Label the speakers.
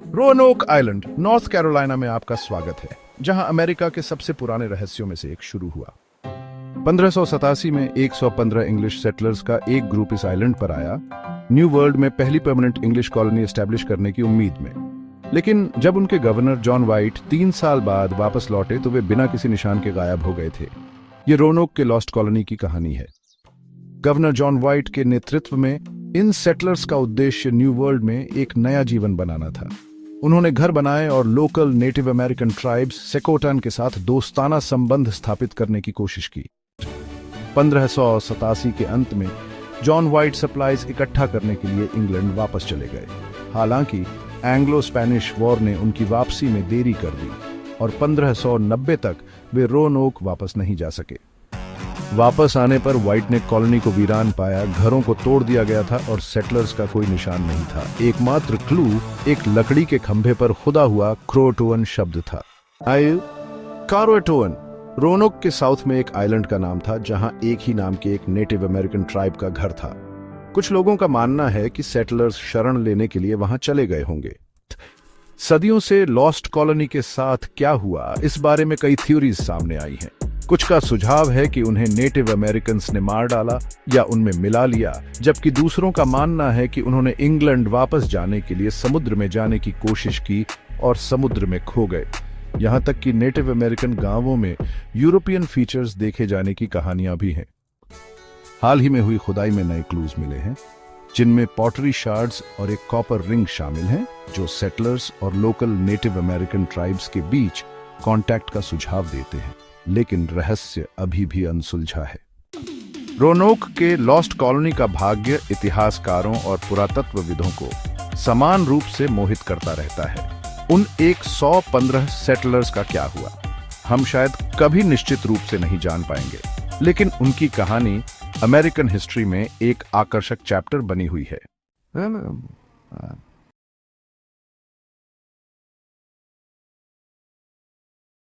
Speaker 1: रोanoke island north Carolina में आपका स्वागत है, जहां अमेरिका के सबसे पुराने रहस्यों में से एक शुरू हुआ। 1587 में 115 इंग्लिश सेटलर्स का एक ग्रुप इस आइलैंड पर आया, न्यू वर्ल्ड में पहली परमानेंट इंग्लिश कॉलोनी एस्टैब्लिश करने की उम्मीद में। लेकिन जब उनके गवर्नर जॉन वाइट 3 साल बाद वापस लौटे तो वे बिना किसी निशान के गायब हो गए थे। ये रोanoke के लॉस्ट कॉलोनी की कहानी है। गवर्नर जॉन वाइट के नेतृत्व में इन सेटलर्स का उद्देश्य न्यू वर्ल्ड में एक नया जीवन बनाना था। उन्होंने घर बनाए और लोकल नेटिव अमेरिकन ट्राइब्स सेकोटन के साथ दोस्ताना संबंध स्थापित करने की कोशिश की। 1587 के अंत में जॉन वाइट सप्लाईज इकट्ठा करने के लिए इंग्लैंड वापस चले गए। हालांकि एंग्लो स्पेनिश वॉर ने उनकी वापसी में देरी कर दी और 1590 तक वे रोanoke वापस नहीं जा सके। वापस आने पर वाइट ने कॉलोनी को वीरान पाया, घरों को तोड़ दिया गया था और सेटलर्स का कोई निशान नहीं था। एकमात्र क्लू एक लकड़ी के खंभे पर खुदा हुआ क्रोटोन शब्द था। क्रोटोन रोanoke के साउथ में एक आइलैंड का नाम था, जहां एक ही नाम के एक नेटिव अमेरिकन ट्राइब का घर था। कुछ लोगों का मानना है कि सेटलर्स शरण लेने के लिए वहां चले गए होंगे। सदियों से लॉस्ट कॉलोनी के साथ क्या हुआ, इस बारे में कई थ्योरीज सामने आई हैं। कुछ का सुझाव है कि उन्हें नेटिव अमेरिकन ने मार डाला या उनमें मिला लिया, जबकि दूसरों का मानना है कि उन्होंने इंग्लैंड वापस जाने के लिए समुद्र में जाने की कोशिश की और समुद्र में खो गए। यहां तक कि नेटिव अमेरिकन गांवों में यूरोपियन फीचर्स देखे जाने की कहानियां भी हैं। हाल ही में हुई खुदाई में नए क्लूज मिले हैं, जिनमें पॉटरी शार्ड्स और एक कॉपर रिंग शामिल हैं, जो सेटलर्स और लोकल नेटिव अमेरिकन ट्राइब्स के बीच कांटेक्ट का सुझाव देते हैं। लेकिन रहस्य अभी भी अनसुलझा है। रोanoke के लॉस्ट कॉलोनी का भाग्य इतिहासकारों और पुरातत्वविदों को समान रूप से मोहित करता रहता है। उन 115 सेटलर्स का क्या हुआ, हम शायद कभी निश्चित रूप से नहीं जान पाएंगे, लेकिन उनकी कहानी अमेरिकन हिस्ट्री में एक आकर्षक चैप्टर बनी हुई है।